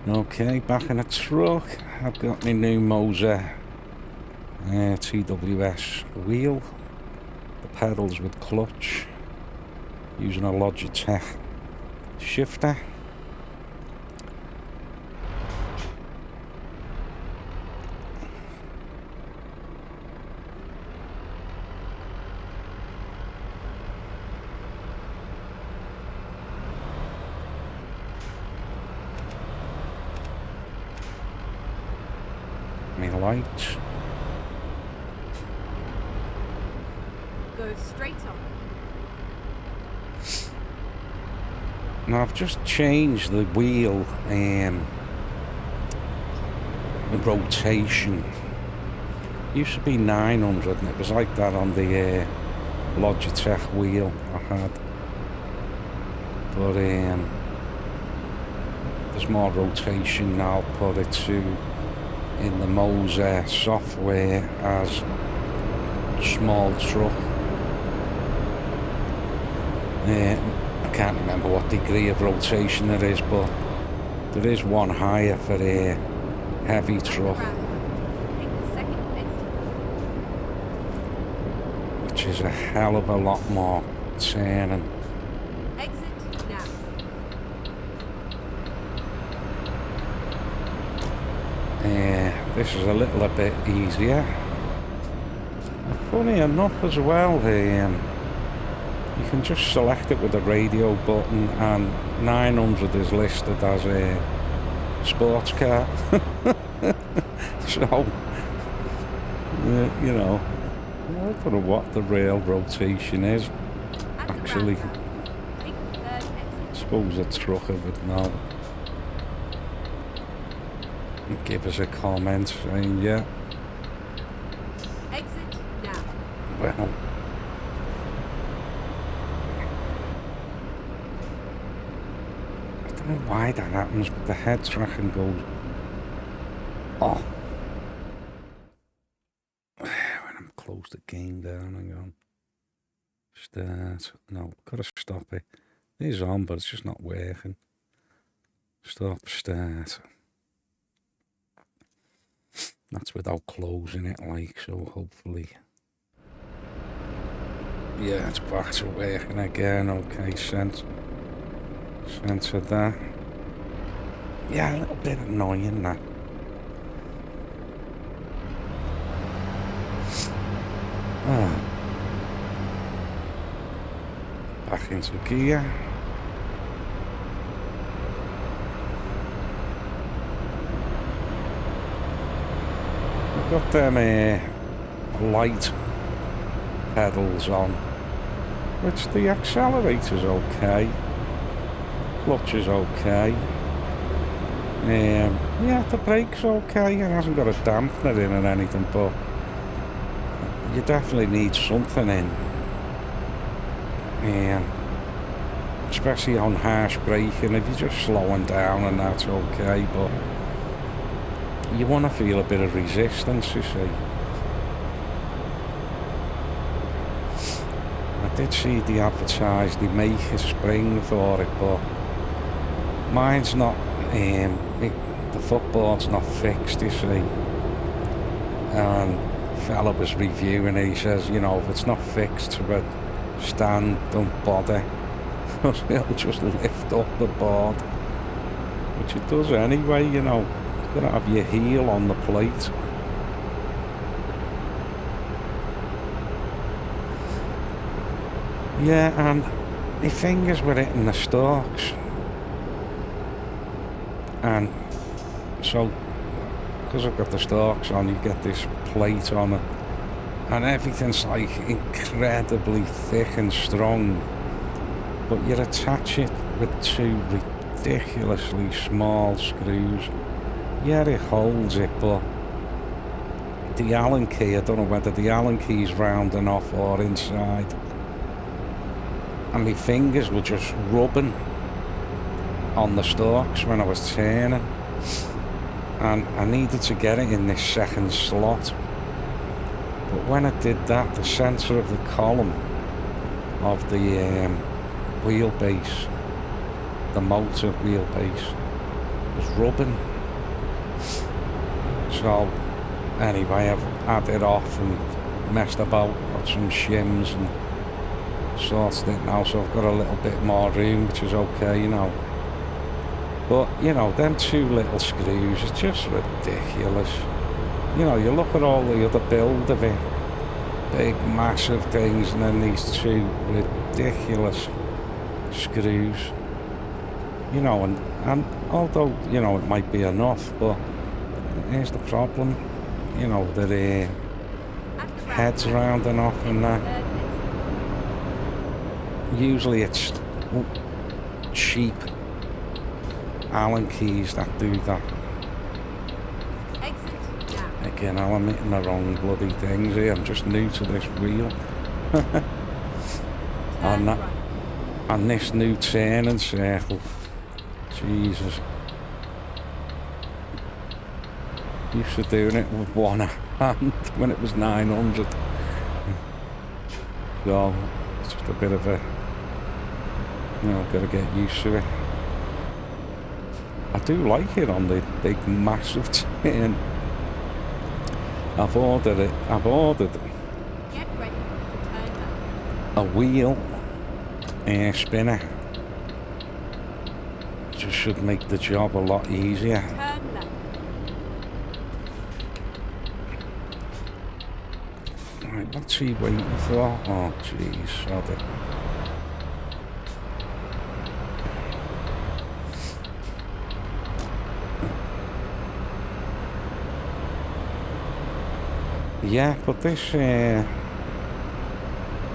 Okay, back in the truck. I've got my new Moza TWS wheel, the pedals with clutch, using a Logitech shifter. My lights. Go straight on. Now I've just changed the wheel the rotation. Used to be 900 and it was like that on the Logitech wheel I had. But there's more rotation now. Put it to in the Moza software as small truck. I can't remember what degree of rotation there is, but there is one higher for a heavy truck, which is a hell of a lot more turning. Exit now. This is a little bit easier. Funny enough as well, you can just select it with the radio button, and 900 is listed as a sports car. So, you know, I don't know what the real rotation is. Actually, I suppose a trucker would know. Give us a comment saying, yeah. Exit now. Well, I don't know why that happens, but the head tracking goes off when I'm close the game down and go start. No, gotta stop it. It is on, but it's just not working. Stop, start. That's without closing it, like, so hopefully. Yeah, it's back to working again. Okay, censor that. Yeah, a little bit annoying that. Back into gear. Got them light pedals on, which the accelerator's okay, clutch is okay, yeah, the brake's okay, it hasn't got a dampener in or anything, but you definitely need something in, especially on harsh braking. If you're just slowing down and that's okay, but you want to feel a bit of resistance, you see. I did see the advertised, they make a spring for it, but mine's not, the footboard's not fixed, you see. And the fella was reviewing it, he says, you know, if it's not fixed to a stand, don't bother. It'll just lift up the board, which it does anyway, you know. You're gonna have your heel on the plate. Yeah, and my fingers were hitting the stalks, and so because I've got the stalks on, you get this plate on it, and everything's like incredibly thick and strong, but you attach it with two ridiculously small screws. Yeah, it holds it, but the Allen key, I don't know whether the Allen key's round enough or inside. And my fingers were just rubbing on the stalks when I was turning. And I needed to get it in this second slot. But when I did that, the centre of the column of the wheelbase, the motor wheelbase, was rubbing. So anyway, I've had it off and messed about, got some shims and sorted it now, so I've got a little bit more room, which is okay, you know. But, you know, them two little screws is just ridiculous. You know, you look at all the other build of it, big massive things, and then these two ridiculous screws. You know, and although, you know, it might be enough, but here's the problem. You know, the heads round enough and that. Usually it's cheap Allen keys that do that. Exit now. Again, I'm hitting the wrong bloody things here. I'm just new to this wheel. Turn right. And this new turning circle. Jesus. Used to doing it with one hand when it was 900. So, it's just a bit of a, you know, gotta get used to it. I do like it on the big massive turn. I've ordered Get ready to turn left. a wheel air spinner. Just should make the job a lot easier. Turn left. Right, what's he waiting for? Oh jeez, sorry. Yeah, but this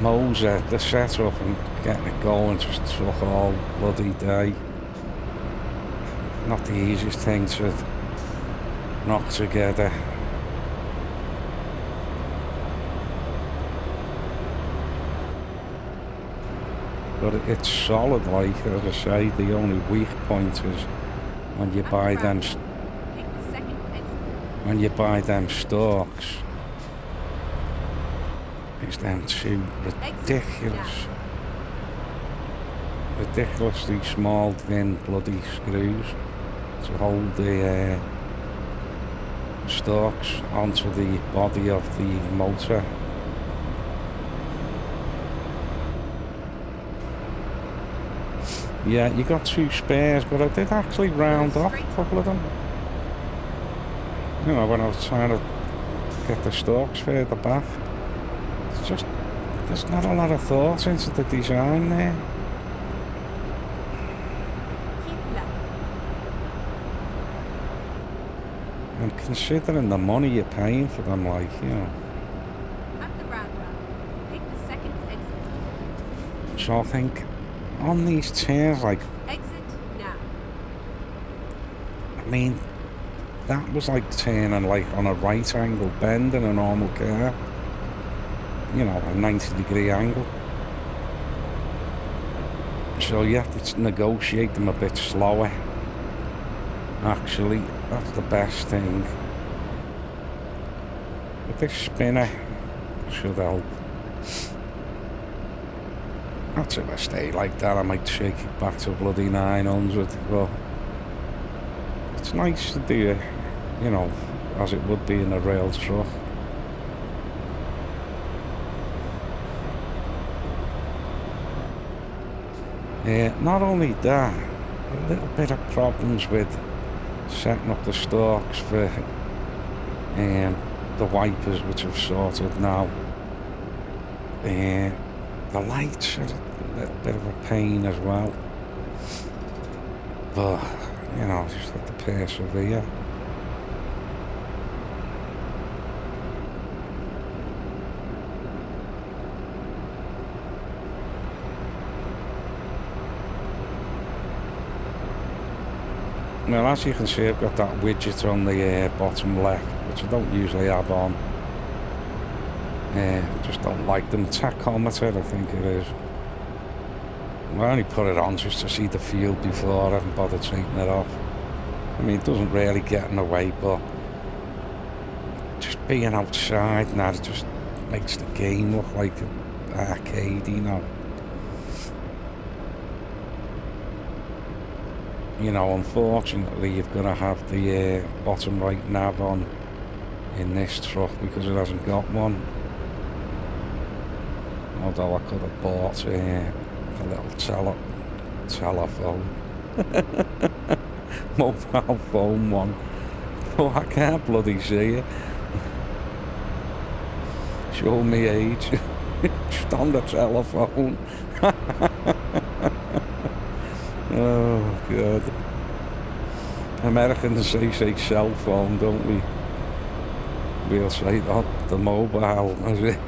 Moza, the setup and getting it going just took all bloody day. Not the easiest thing to knock together. But it's solid, like as I say. The only weak point is when you buy them, Take the second exit. when you buy them stalks. It's them two ridiculously small, thin, bloody screws to hold the stalks onto the body of the motor. Yeah, you got two spares, but I did actually round off a couple of them. You know, when I was trying to get the stalks further back. It's just, there's not a lot of thought into the design there. Keep left. And considering the money you're paying for them, like, you know. At the roundabout, take the second exit. So I think on these turns, like, Exit now. I mean, that was like turning like on a right angle bend in a normal car. You know, a 90-degree angle. So you have to negotiate them a bit slower. Actually, that's the best thing. But this spinner should help. That's if I stay like that, I might shake it back to bloody 900. But it's nice to do it, you know, as it would be in a rail truck. Not only that, a little bit of problems with setting up the stalks for the wipers, which I've sorted now. The lights are a little bit of a pain as well. But, you know, just have to persevere. Well, as you can see, I've got that widget on the bottom left, which I don't usually have on. Just don't like them. Tachometer, I think it is. I only put it on just to see the fuel before. I haven't bothered taking it off. I mean, it doesn't really get in the way, but just being outside now, it just makes the game look like an arcade, you know. you know, unfortunately, you've got to have the bottom right nav on in this truck because it hasn't got one. Although I could have bought a little telephone, mobile phone one, but I can't bloody see it. Show me age. Just on the telephone. Oh God. Americans say cell phone, don't we? We'll say that the mobile, is it?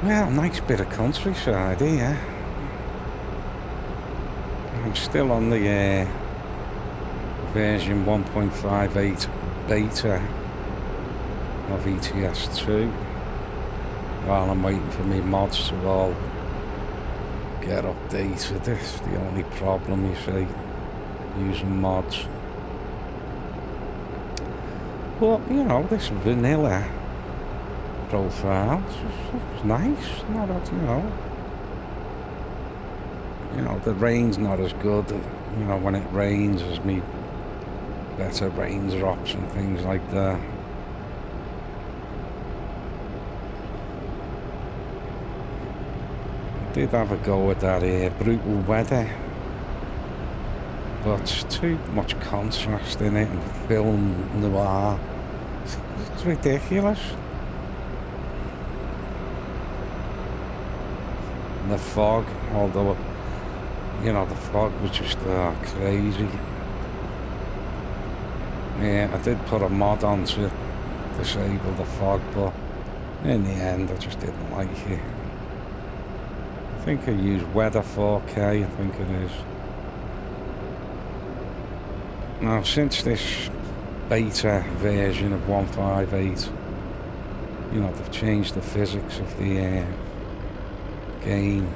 Well, nice bit of countryside here. I'm still on the version 1.58 beta of ETS2 while I'm waiting for me mods to all get updated. This is the only problem, you see, using mods. But, you know, this vanilla profile it's nice. Not that, you know, the rain's not as good. You know, when it rains, there's me better raindrops and things like that. I did have a go at that brutal weather, but too much contrast in it and film noir. It's ridiculous. The fog, although, you know, the fog was just crazy. Yeah, I did put a mod on to disable the fog, but in the end I just didn't like it. I think I used weather 4K, I think it is. Now, since this beta version of 158, you know, they've changed the physics of the game,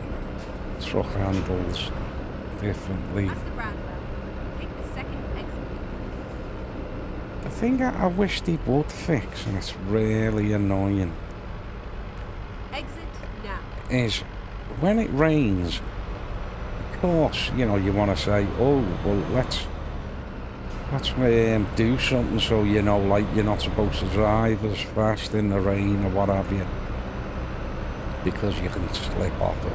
truck handles differently. At the roundabout, take the second exit. The thing I wish they would fix, and it's really annoying, Exit now. is when it rains, of course, you know, you want to say, oh, well, let's do something so, you know, like you're not supposed to drive as fast in the rain or what have you, because you can slip off it.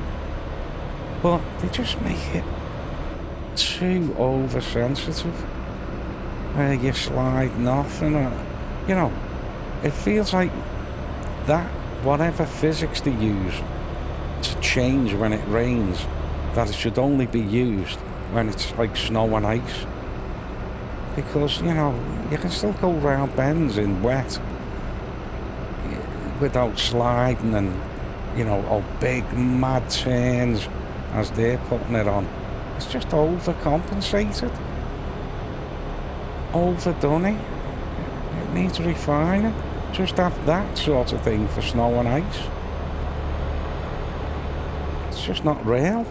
But they just make it too oversensitive, where you're sliding off and, you know, it feels like that, whatever physics they use to change when it rains, that it should only be used when it's like snow and ice. Because, you know, you can still go round bends in wet without sliding and, you know, all big mad turns as they're putting it on. It's just overcompensated. Overdone it. It needs refining. Just have that sort of thing for snow and ice. It's just not real.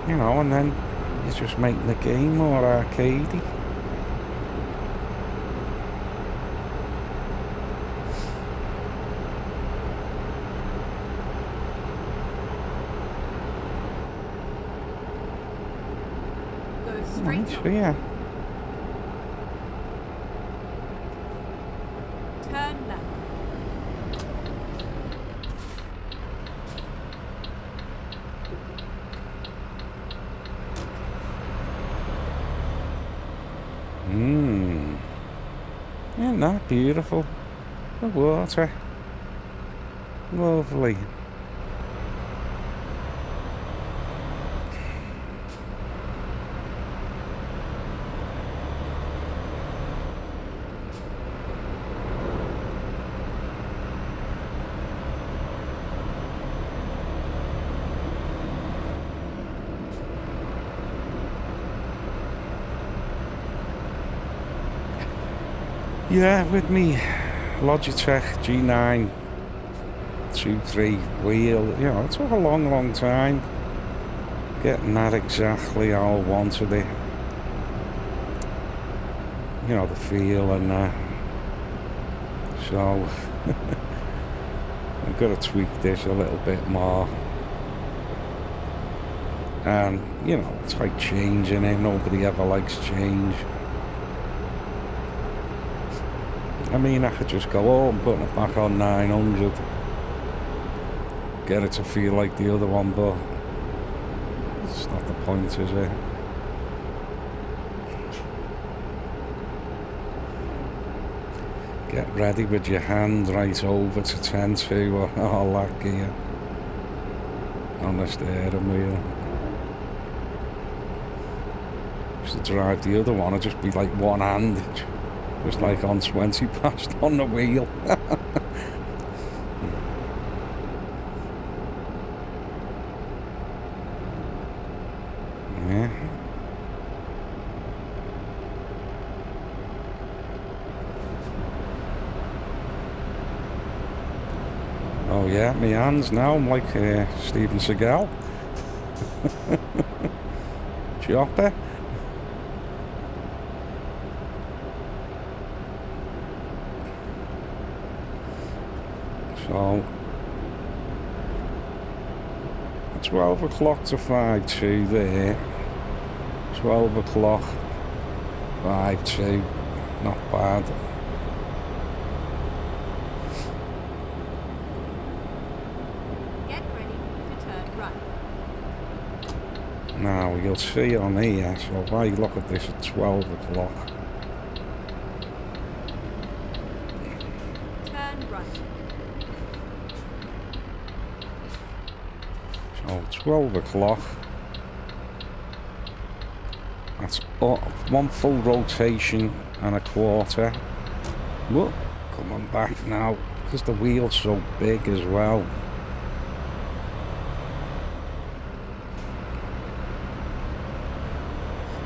You know, and then you're just making the game more arcadey. Go straight Right, on. yeah. Turn left. Isn't that beautiful? The water. Lovely. Yeah, with me Logitech G9 2.3 wheel, you know, it took a long time getting that exactly how I wanted it. You know, the feel and that. So I've got to tweak this a little bit more. And, you know, it's like changing it. Nobody ever likes change. I mean, I could just go, oh, I'm putting it back on 900. Get it to feel like the other one, but it's not the point, is it? Get ready with your hand right over to 10-2 or all that gear on the steering wheel. Used to drive the other one, I'd just be like one hand, just like on 20 past on the wheel. Yeah. Oh yeah, my hands now, I'm like Steven Seagal. Chopper. So 12 o'clock to 5-2 there. 12 o'clock 5-2, not bad. Get ready to turn right. Now you'll see on here, so if I look at this at 12 o'clock. Turn right. So 12 o'clock. That's one full rotation and a quarter. Whoop, coming back now, because the wheel's so big as well.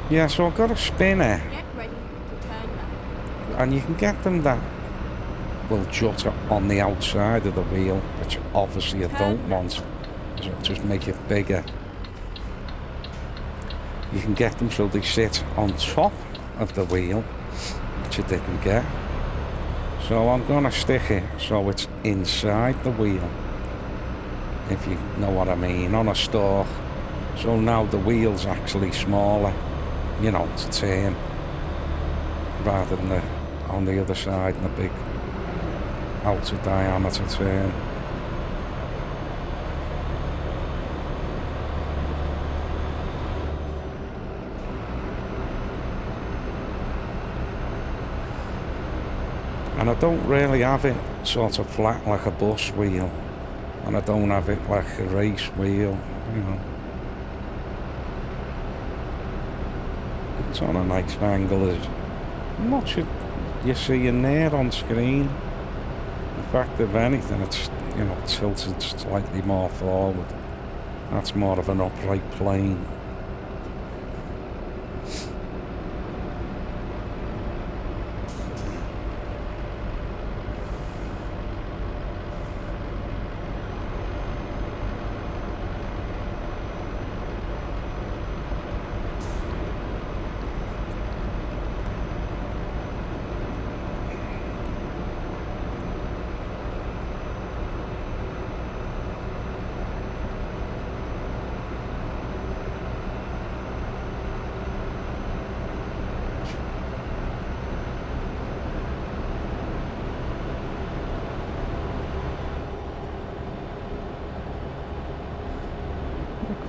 Yeah, so I've got a spinner. Get ready to turn left. And you can get them that will jut on the outside of the wheel, which obviously I don't want, so it'll just make it bigger. You can get them so they sit on top of the wheel, which I didn't get. So I'm going to stick it so it's inside the wheel, if you know what I mean, on a stalk. So now the wheel's actually smaller, you know, to turn, rather than on the other side in a big outer diameter turn. And I don't really have it sort of flat like a bus wheel, and I don't have it like a race wheel, you know. It's on a nice angle as much as you see in there on screen. In fact, if anything, it's, you know, tilted slightly more forward. That's more of an upright plane.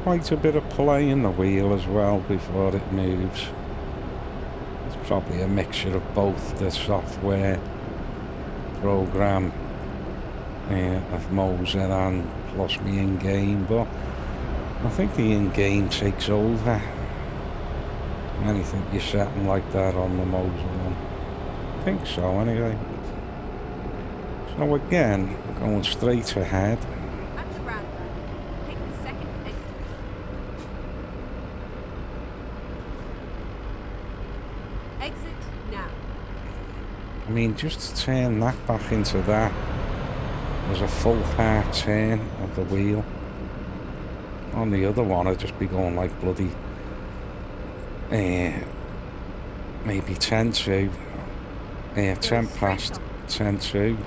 Quite a bit of play in the wheel as well before it moves. It's probably a mixture of both the software program of Moza and plus me in-game, but I think the in-game takes over anything you're setting like that on the Moza one. I think so anyway. So again, going straight ahead. At the roundabout, take the second exit. Exit now. I mean, just to turn that back into that was a full hard turn of the wheel. On the other one, I'd just be going like bloody, maybe 10 to, 10 past, 10 to.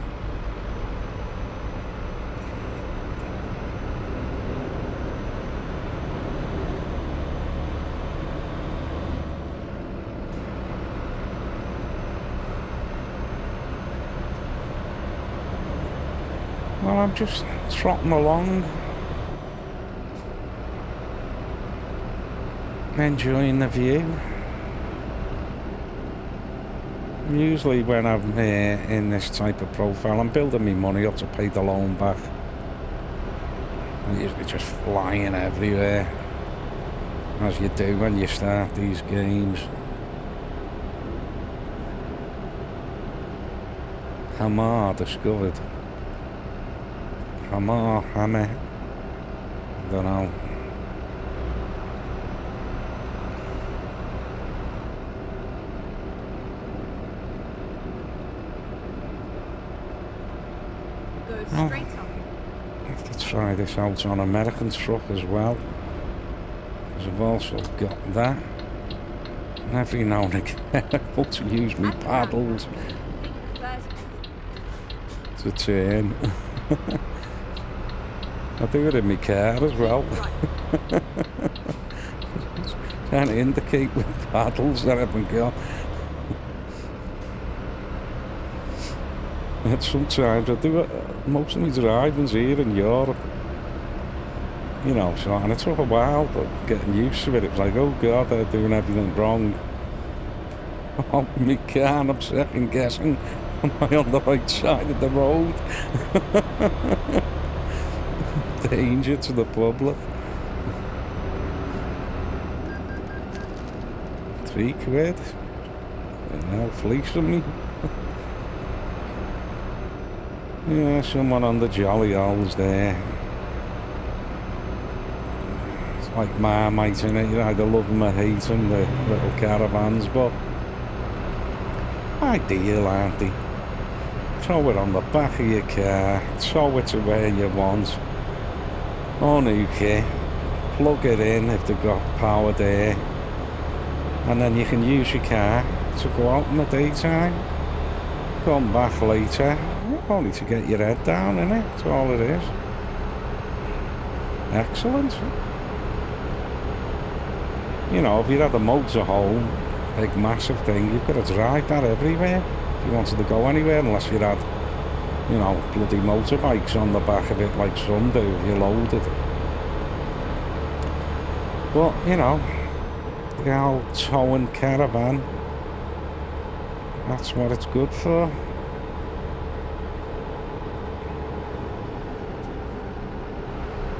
Well, I'm just trotting along, enjoying the view. Usually when I'm in this type of profile, I'm building my money up to pay the loan back. I'm usually just flying everywhere, as you do when you start these games. Hammer discovered. Hammer. I don't know. Go straight on. I have to try this out on American truck as well, because I've also got that. And every now and again I have to use my paddles Take the first to turn. I do it in my car as well. right. Trying to indicate with paddles that I haven't got. And sometimes I do it, most of my driving's here in Europe. You know, so, and it took a while, but getting used to it, it was like, oh God, they're doing everything wrong. Oh, me car, I'm second guessing, am I on the right side of the road? Danger to the public. £3. They're now fleecing me. Yeah, someone on the jolly old's there. It's like Marmite, innit? You either love them or hate them, the little caravans, but ideal, aren't they? Throw it on the back of your car, tow it to where you want, unhook it, plug it in if they've got power there, and then you can use your car to go out in the daytime, come back later, only to get your head down, innit? That's all it is. Excellent. You know, if you had a motorhome, big massive thing, you've got to drive that everywhere if you wanted to go anywhere, unless you had, you know, bloody motorbikes on the back of it like some do if you're loaded. But, you know, the old towing caravan, that's what it's good for.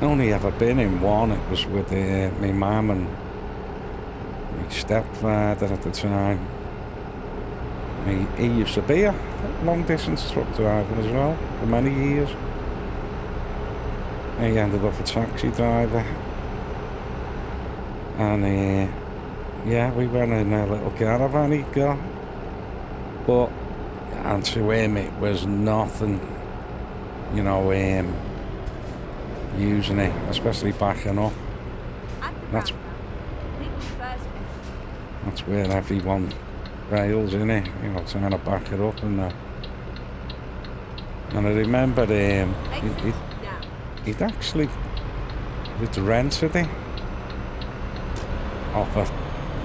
Only ever been in one. It was with my mum and my stepfather at the time. He used to be a long distance truck driver as well for many years. He ended up a taxi driver, and yeah, we went in a little caravan he'd got, but and to him it was nothing, you know, using it, especially backing up. That's where everyone fails, innit? You know, trying to back it up and that. And I remember he'd actually rented it off a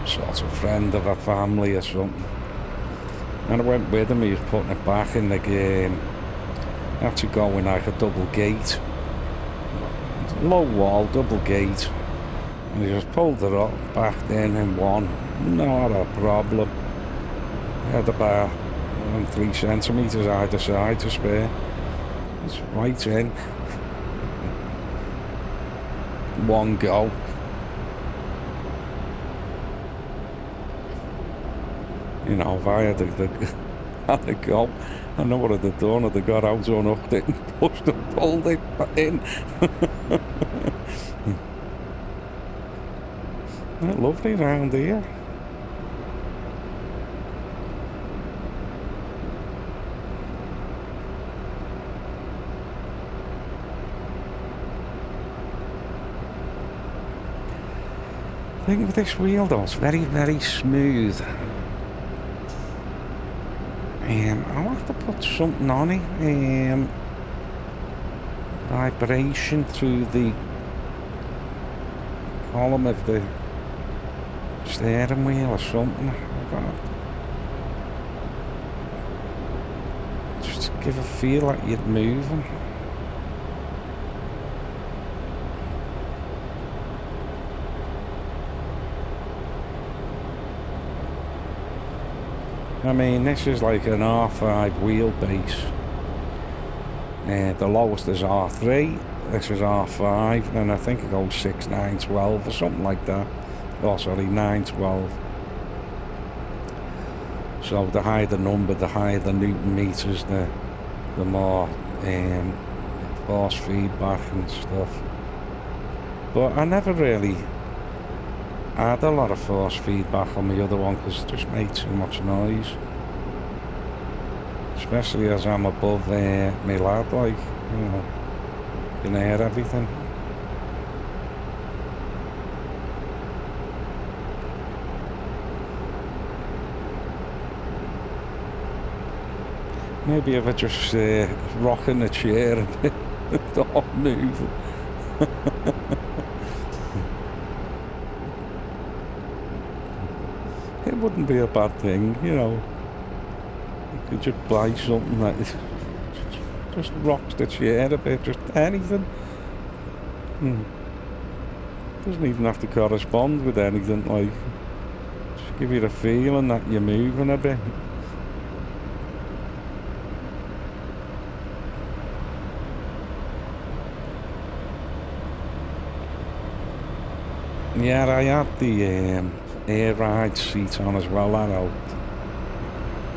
sort of friend of a family or something. And I went with him, he was putting it back in the game. Had to go in like a double gate. Low wall, double gate, and he just pulled it up, backed in one, not a problem. He had about 3 centimetres either side to spare. It's right in. One go. You know, if I had to go, I know what I'd have done. I'd have got out, unhooked it and pushed and pulled it in. Lovely round here. thing with this wheel though, it's very, very smooth. I'll have to put something on it. Vibration through the column of the steering wheel or something. Just to give a feel like you're moving. I mean, this is like an R5 wheelbase. The lowest is R3, this is R5, and I think it goes 6, 9, 12 or something like that. Oh, sorry, 9, 12. So the higher the number, the higher the Newton meters, the more force feedback and stuff. But I never really had a lot of force feedback on the other one because it just made too much noise. Especially as I'm above my lad, like, you know, you can hear everything. Maybe if I just rocking the chair a bit, don't move. It wouldn't be a bad thing, you know. You could just buy something that just rocks the chair a bit, just anything. Doesn't even have to correspond with anything, like, just give you the feeling that you're moving a bit. Yeah, I had the air ride seat on as well, that helped.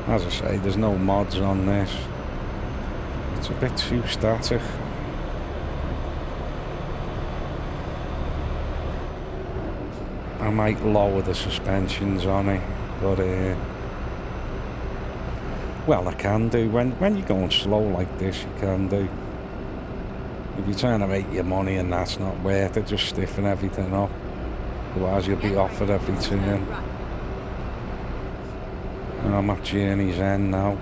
As I say, there's no mods on this. It's a bit too static. I might lower the suspensions on it, but well, I can do. When you're going slow like this, you can do. If you're trying to make your money and that's not worth it, just stiffen everything up. Otherwise you'll be off at every turn. I'm at journey's end now.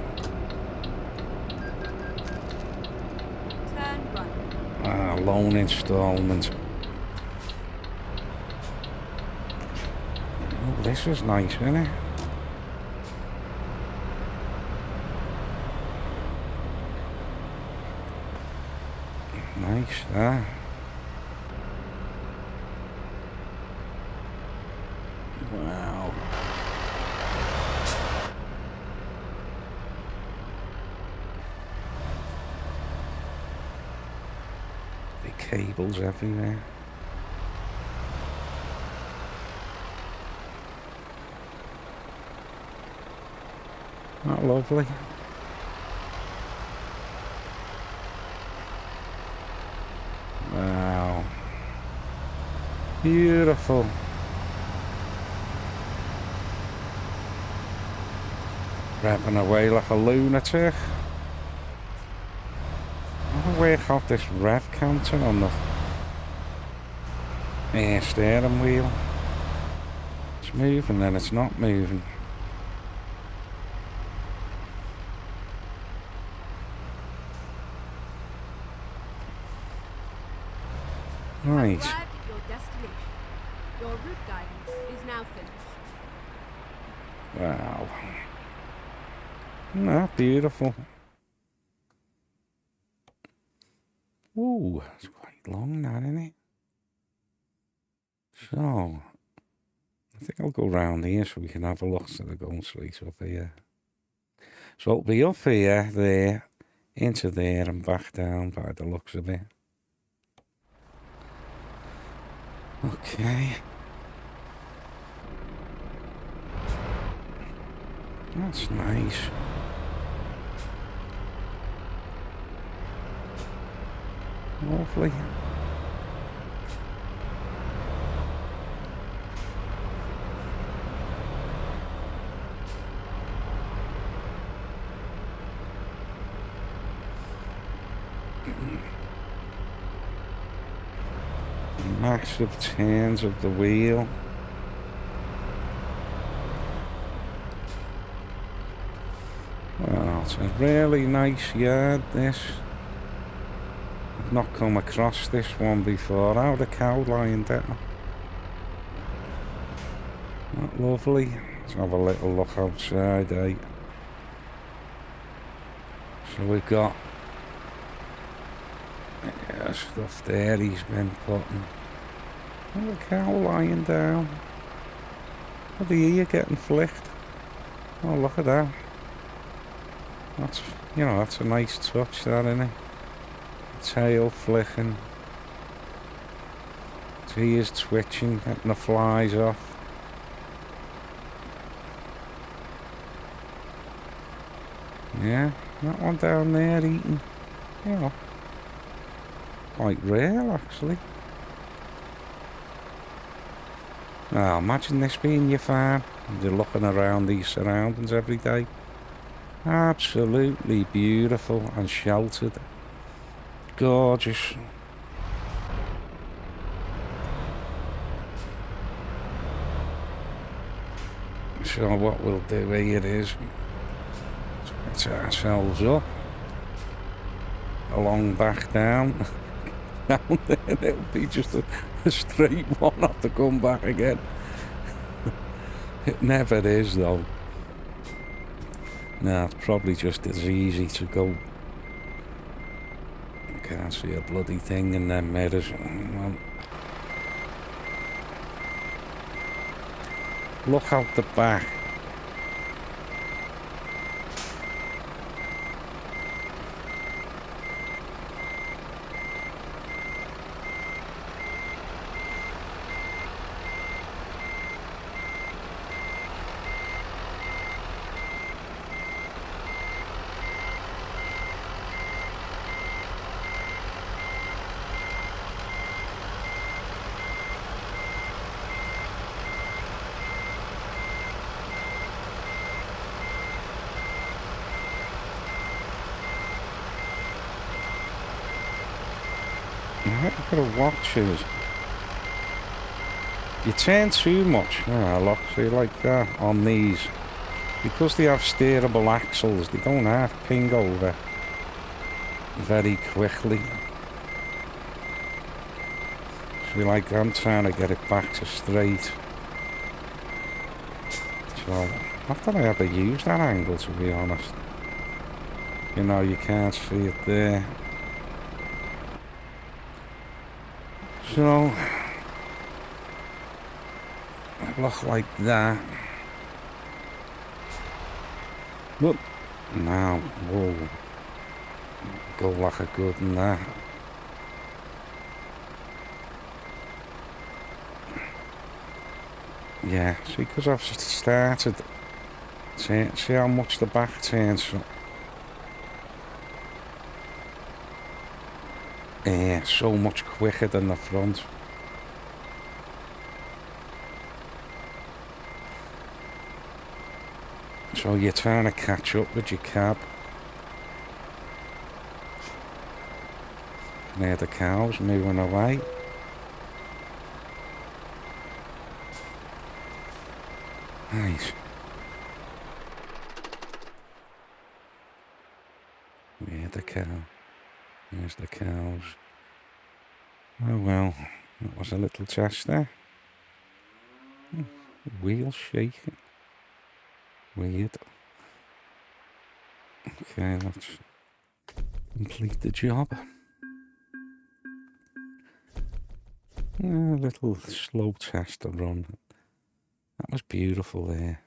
Turn right. Loan instalment. Oh, this is nice, isn't it? Nice, that. Wow. The cables everywhere. Not lovely. Wow. Beautiful. Revving away like a lunatic. I don't work out this rev counter on the steering wheel. It's moving then it's not moving. Right. Arrived at your destination. Your route guidance is now finished. Wow. Ah, beautiful. Ooh, it's quite long now, isn't it? So, I think I'll go round here so we can have a look instead of going straight up here. So it'll be up here, there, into there and back down by the looks of it. Okay. That's nice. Lovely. Massive turns of the wheel. It's a really nice yard, this. I've not come across this one before. How the cow lying down. Not lovely. Let's have a little look outside, eh? So we've got stuff there he's been putting. Oh, the cow lying down. Oh, the ear getting flicked. Oh, look at that. That's, you know, that's a nice touch, that, isn't it? Tail flicking. Its ears twitching, getting the flies off. Yeah, that one down there eating. You know, quite rare, actually. Now, imagine this being your farm. You're looking around these surroundings every day. Absolutely beautiful and sheltered. Gorgeous. So what we'll do here is set ourselves up along back down. Down there, it'll be just a straight one, have to come back again. It never is, though. No, it's probably just as easy to go. I can't see a bloody thing in them mirrors. Well, look out the back. Look at the watches. You turn too much. Look, see, like that on these. Because they have steerable axles, they don't have ping over very quickly. See, like I'm trying to get it back to straight. So, not that I ever used that angle, to be honest. You know, you can't see it there. So, look like that. Look, now, whoa, go like a good in that. Yeah, see, because I've started, see how much the back turns. Yeah, so much quicker than the front. So you're trying to catch up with your cab. And there the cows moving away. Nice. Yeah, the cow. There's the cows. Oh well, that was a little test there. Wheel shaking. Weird. Okay, let's complete the job. A little slow test to run. That was beautiful there.